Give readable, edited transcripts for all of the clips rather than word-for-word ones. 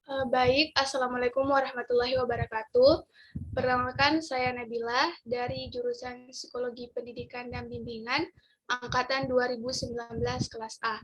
Baik, Assalamualaikum warahmatullahi wabarakatuh. Perkenalkan, saya Nabila dari jurusan Psikologi Pendidikan dan Bimbingan Angkatan 2019 kelas A.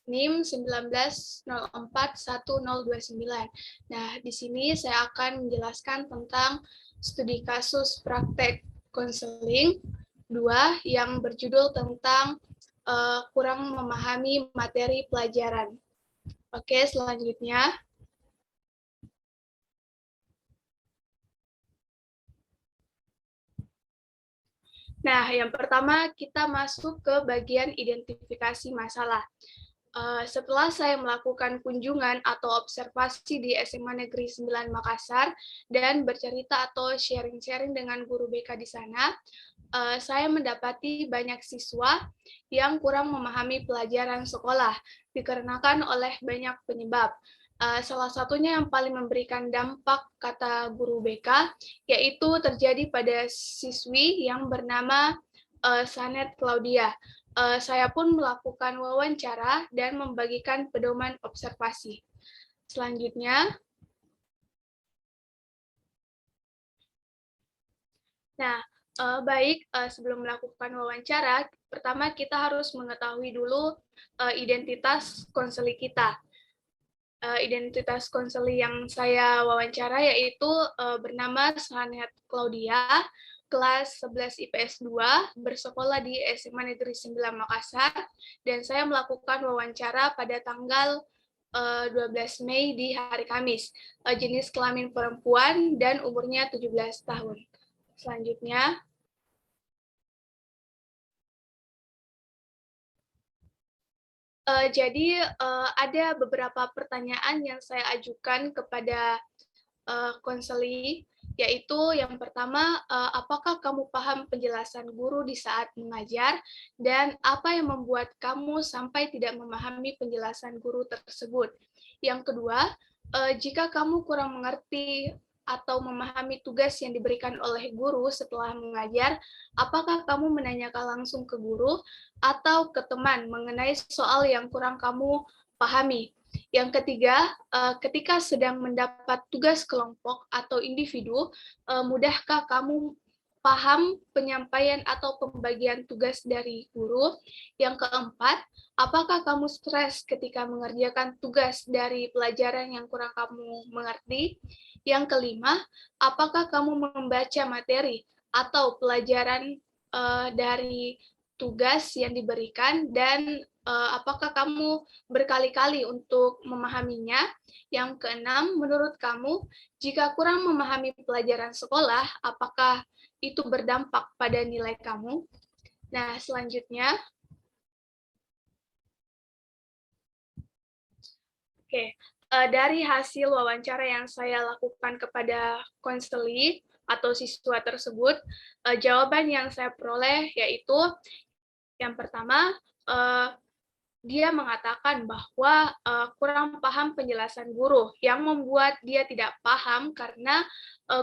NIM 19041029. Nah, di sini saya akan menjelaskan tentang studi kasus praktek konseling 2 yang berjudul tentang kurang memahami materi pelajaran. Oke, selanjutnya. Nah, yang pertama kita masuk ke bagian identifikasi masalah. Setelah saya melakukan kunjungan atau observasi di SMA Negeri 9 Makassar dan bercerita atau sharing-sharing dengan guru BK di sana, saya mendapati banyak siswa yang kurang memahami pelajaran sekolah dikarenakan oleh banyak penyebab. Salah satunya yang paling memberikan dampak, kata guru BK, yaitu terjadi pada siswi yang bernama Sanet Claudia. Saya pun melakukan wawancara dan membagikan pedoman observasi. Selanjutnya, nah, baik, sebelum melakukan wawancara, pertama kita harus mengetahui dulu identitas konseli kita. Identitas konseli yang saya wawancara yaitu bernama Sanet Claudia, kelas 11 IPS 2, bersekolah di SMA Negeri 9 Makassar, dan saya melakukan wawancara pada tanggal 12 Mei di hari Kamis. Jenis kelamin perempuan dan umurnya 17 tahun. Selanjutnya, jadi ada beberapa pertanyaan yang saya ajukan kepada konseli, yaitu yang pertama, apakah kamu paham penjelasan guru di saat mengajar, dan apa yang membuat kamu sampai tidak memahami penjelasan guru tersebut. Yang kedua, jika kamu kurang mengerti atau memahami tugas yang diberikan oleh guru setelah mengajar, apakah kamu menanyakan langsung ke guru atau ke teman mengenai soal yang kurang kamu pahami. Yang ketiga, ketika sedang mendapat tugas kelompok atau individu, mudahkah kamu paham penyampaian atau pembagian tugas dari guru? Yang keempat, apakah kamu stres ketika mengerjakan tugas dari pelajaran yang kurang kamu mengerti? Yang kelima, apakah kamu membaca materi atau pelajaran dari tugas yang diberikan, dan apakah kamu berkali-kali untuk memahaminya? Yang keenam, menurut kamu, jika kurang memahami pelajaran sekolah, apakah itu berdampak pada nilai kamu? Nah, selanjutnya, oke, dari hasil wawancara yang saya lakukan kepada konseli atau siswa tersebut, jawaban yang saya peroleh yaitu yang pertama, dia mengatakan bahwa kurang paham penjelasan guru, yang membuat dia tidak paham karena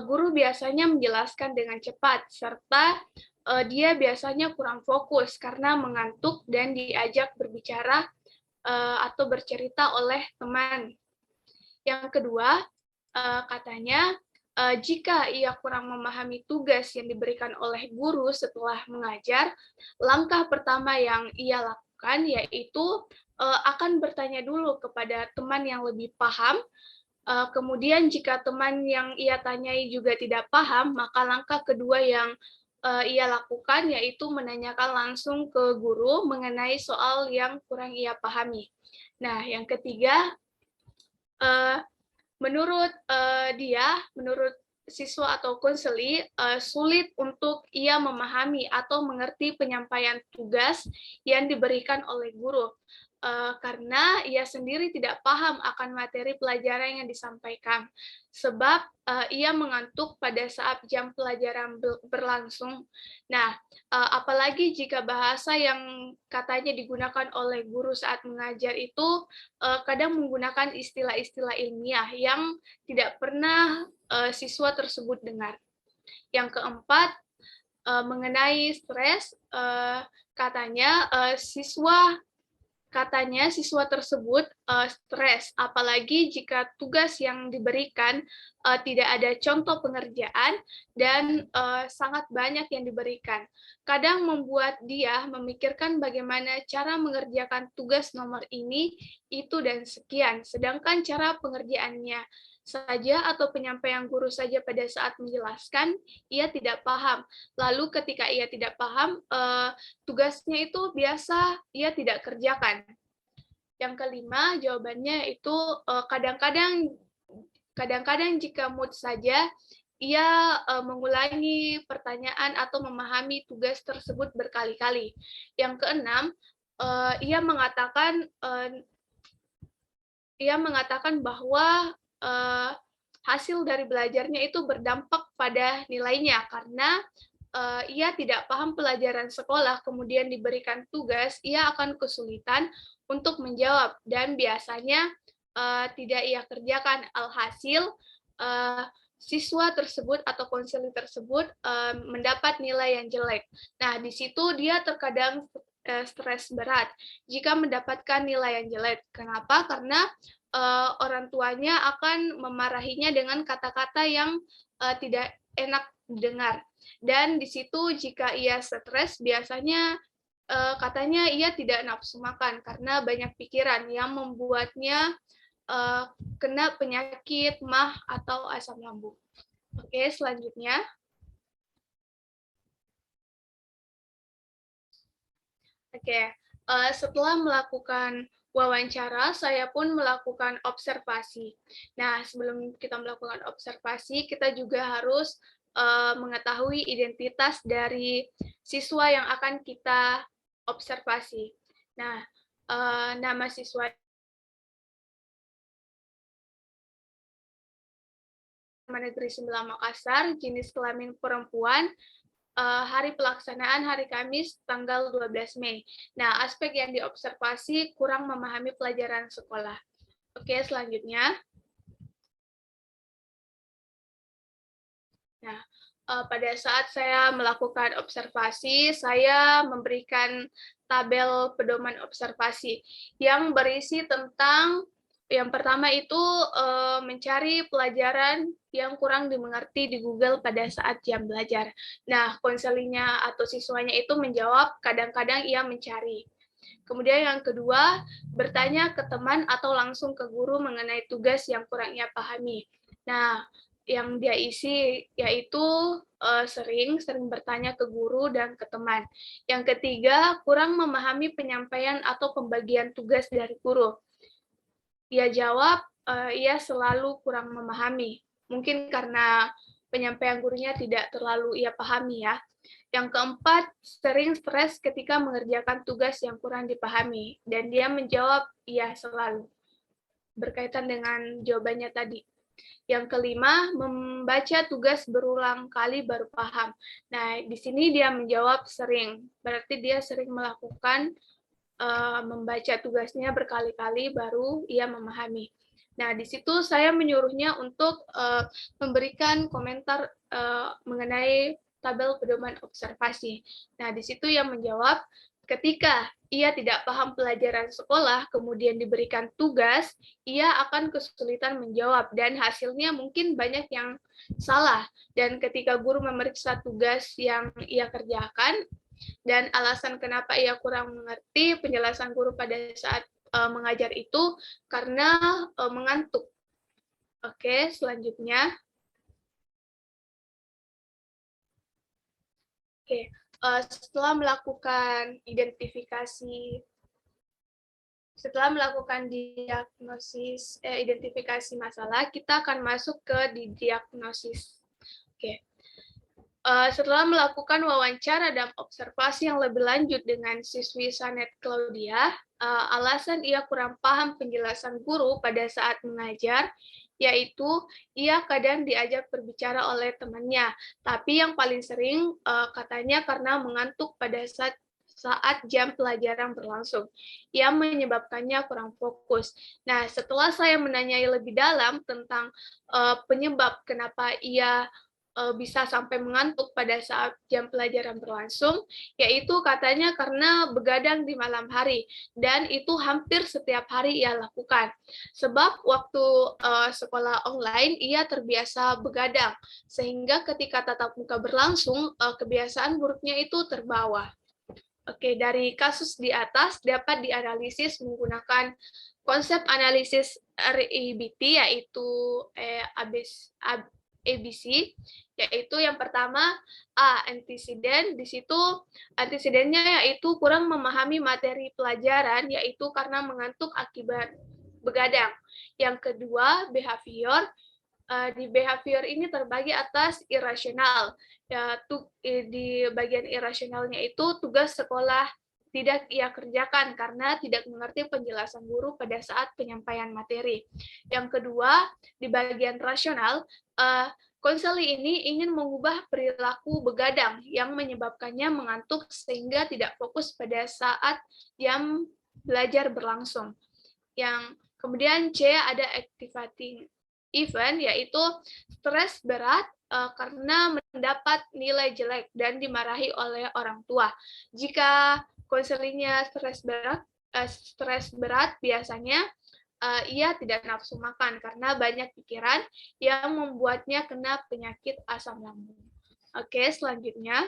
guru biasanya menjelaskan dengan cepat, serta dia biasanya kurang fokus karena mengantuk dan diajak berbicara atau bercerita oleh teman. Yang kedua, katanya jika ia kurang memahami tugas yang diberikan oleh guru setelah mengajar, langkah pertama yang ia lakukan yaitu akan bertanya dulu kepada teman yang lebih paham. Kemudian jika teman yang ia tanyai juga tidak paham, maka langkah kedua yang ia lakukan yaitu menanyakan langsung ke guru mengenai soal yang kurang ia pahami. Nah, yang ketiga, menurut menurut siswa atau konseli, sulit untuk ia memahami atau mengerti penyampaian tugas yang diberikan oleh guru, karena ia sendiri tidak paham akan materi pelajaran yang disampaikan, sebab ia mengantuk pada saat jam pelajaran berlangsung. Nah, apalagi jika bahasa yang katanya digunakan oleh guru saat mengajar itu kadang menggunakan istilah-istilah ilmiah yang tidak pernah siswa tersebut dengar. Yang keempat, mengenai stres, katanya siswa Katanya siswa tersebut stres, apalagi jika tugas yang diberikan tidak ada contoh pengerjaan dan sangat banyak yang diberikan. Kadang membuat dia memikirkan bagaimana cara mengerjakan tugas nomor ini, itu, dan sekian. Sedangkan cara pengerjaannya saja atau penyampaian guru saja pada saat menjelaskan, ia tidak paham. Lalu ketika ia tidak paham, tugasnya itu biasa ia tidak kerjakan. Yang kelima, jawabannya itu kadang-kadang jika mood saja, ia mengulangi pertanyaan atau memahami tugas tersebut berkali-kali. Yang keenam, ia mengatakan bahwa hasil dari belajarnya itu berdampak pada nilainya karena ia tidak paham pelajaran sekolah, kemudian diberikan tugas, ia akan kesulitan untuk menjawab dan biasanya tidak ia kerjakan. Alhasil siswa tersebut atau konselor tersebut mendapat nilai yang jelek. Nah, di situ dia terkadang stres berat jika mendapatkan nilai yang jelek. Kenapa? Karena orang tuanya akan memarahinya dengan kata-kata yang tidak enak didengar. Dan di situ jika ia stres, biasanya katanya ia tidak nafsu makan karena banyak pikiran yang membuatnya kena penyakit MAH atau asam lambung. Oke, selanjutnya. Oke, setelah melakukan wawancara, saya pun melakukan observasi. Nah, sebelum kita melakukan observasi, kita juga harus mengetahui identitas dari siswa yang akan kita observasi. Nah, nama siswa Negeri 9 Makassar, jenis kelamin perempuan, hari pelaksanaan hari Kamis tanggal 12 Mei. Nah, aspek yang diobservasi kurang memahami pelajaran sekolah. Oke, selanjutnya. Nah, pada saat saya melakukan observasi, saya memberikan tabel pedoman observasi yang berisi tentang yang pertama itu mencari pelajaran yang kurang dimengerti di Google pada saat jam belajar. Nah, konselingnya atau siswanya itu menjawab kadang-kadang ia mencari. Kemudian yang kedua, bertanya ke teman atau langsung ke guru mengenai tugas yang kurang ia pahami. Nah, yang dia isi yaitu sering bertanya ke guru dan ke teman. Yang ketiga, kurang memahami penyampaian atau pembagian tugas dari guru. Ia jawab, ia selalu kurang memahami. Mungkin karena penyampaian gurunya tidak terlalu ia pahami ya. Yang keempat, sering stres ketika mengerjakan tugas yang kurang dipahami. Dan dia menjawab, iya selalu. Berkaitan dengan jawabannya tadi. Yang kelima, membaca tugas berulang kali baru paham. Nah, di sini dia menjawab sering. Berarti dia sering melakukan membaca tugasnya berkali-kali baru ia memahami. Nah, di situ saya menyuruhnya untuk memberikan komentar mengenai tabel pedoman observasi. Nah, di situ ia menjawab, ketika ia tidak paham pelajaran sekolah, kemudian diberikan tugas, ia akan kesulitan menjawab, dan hasilnya mungkin banyak yang salah. Dan ketika guru memeriksa tugas yang ia kerjakan, dan alasan kenapa ia kurang mengerti penjelasan guru pada saat mengajar itu karena mengantuk. Oke, selanjutnya. Oke, setelah melakukan identifikasi masalah, kita akan masuk ke diagnosis. Oke. Setelah melakukan wawancara dan observasi yang lebih lanjut dengan siswi Sanet Claudia, alasan ia kurang paham penjelasan guru pada saat mengajar, yaitu ia kadang diajak berbicara oleh temannya, tapi yang paling sering katanya karena mengantuk pada saat jam pelajaran berlangsung. Ia menyebabkannya kurang fokus. Nah, setelah saya menanyai lebih dalam tentang penyebab kenapa ia bisa sampai mengantuk pada saat jam pelajaran berlangsung, yaitu katanya karena begadang di malam hari, dan itu hampir setiap hari ia lakukan. Sebab waktu sekolah online, ia terbiasa begadang, sehingga ketika tatap muka berlangsung, kebiasaan buruknya itu terbawa. Oke, dari kasus di atas dapat dianalisis menggunakan konsep analisis REBT, yaitu ABC, yaitu yang pertama antecedent. Di situ antecedennya yaitu kurang memahami materi pelajaran, yaitu karena mengantuk akibat begadang. Yang kedua behavior. Di behavior ini terbagi atas irasional. Di bagian irasionalnya itu tugas sekolah tidak ia kerjakan karena tidak mengerti penjelasan guru pada saat penyampaian materi. Yang kedua, di bagian rasional, konseli ini ingin mengubah perilaku begadang yang menyebabkannya mengantuk sehingga tidak fokus pada saat jam belajar berlangsung. Yang kemudian C ada activating event, yaitu stres berat karena mendapat nilai jelek dan dimarahi oleh orang tua. Jika konselingnya stres berat biasanya ia tidak nafsu makan karena banyak pikiran yang membuatnya kena penyakit asam lambung. Oke, selanjutnya.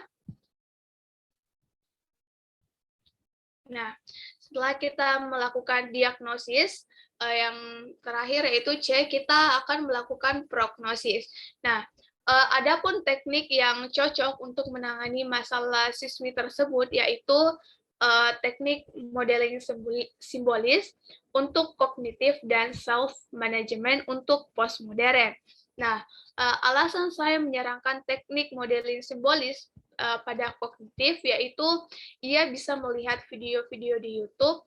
Nah, setelah kita melakukan diagnosis, yang terakhir yaitu C, kita akan melakukan prognosis. Nah, adapun teknik yang cocok untuk menangani masalah siswi tersebut yaitu teknik modeling simbolis untuk kognitif dan self-management untuk postmodern. Nah, alasan saya menyarankan teknik modeling simbolis pada kognitif yaitu ia bisa melihat video-video di YouTube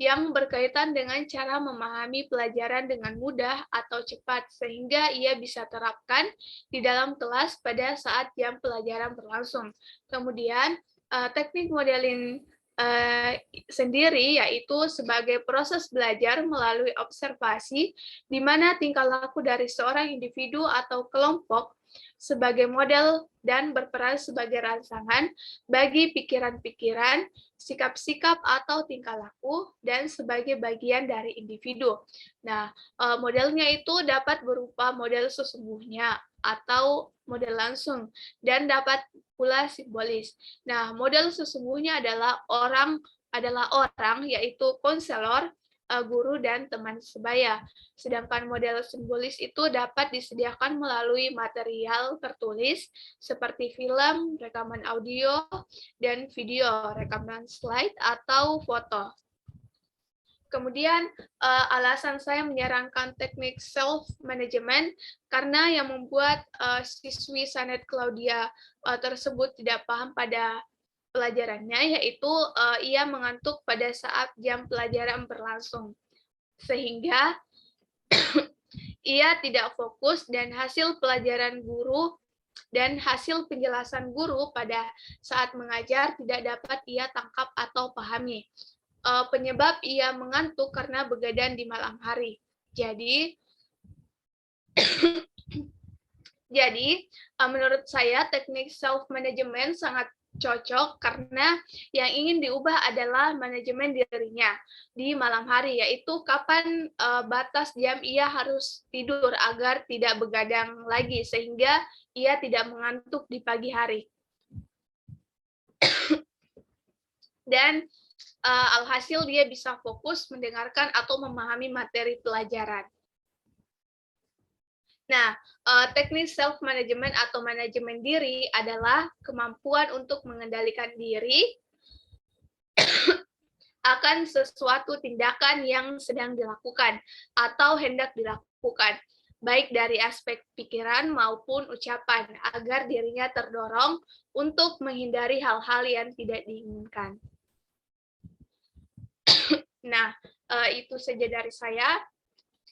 yang berkaitan dengan cara memahami pelajaran dengan mudah atau cepat, sehingga ia bisa terapkan di dalam kelas pada saat jam pelajaran berlangsung. Kemudian, teknik modeling sendiri yaitu sebagai proses belajar melalui observasi, di mana tingkah laku dari seorang individu atau kelompok sebagai model dan berperan sebagai rangsangan bagi pikiran-pikiran, sikap-sikap atau tingkah laku, dan sebagai bagian dari individu. Nah, modelnya itu dapat berupa model sesungguhnya atau model langsung, dan dapat pula simbolis. Nah, model sesungguhnya adalah orang, yaitu konselor, guru, dan teman sebaya. Sedangkan model simbolis itu dapat disediakan melalui material tertulis seperti film, rekaman audio, dan video, rekaman slide, atau foto. Kemudian alasan saya menyarankan teknik self-management karena yang membuat siswi Sanet Claudia tersebut tidak paham pada pelajarannya, yaitu ia mengantuk pada saat jam pelajaran berlangsung, sehingga ia tidak fokus dan hasil pelajaran guru dan hasil penjelasan guru pada saat mengajar tidak dapat ia tangkap atau pahami. Penyebab ia mengantuk karena begadang di malam hari. Jadi menurut saya teknik self-management sangat cocok karena yang ingin diubah adalah manajemen dirinya di malam hari, yaitu kapan batas jam ia harus tidur agar tidak begadang lagi sehingga ia tidak mengantuk di pagi hari. Dan alhasil dia bisa fokus mendengarkan atau memahami materi pelajaran. Nah, teknik self-management atau manajemen diri adalah kemampuan untuk mengendalikan diri akan sesuatu tindakan yang sedang dilakukan atau hendak dilakukan, baik dari aspek pikiran maupun ucapan, agar dirinya terdorong untuk menghindari hal-hal yang tidak diinginkan. Nah, itu saja dari saya.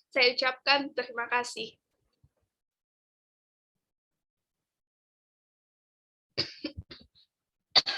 Saya ucapkan terima kasih.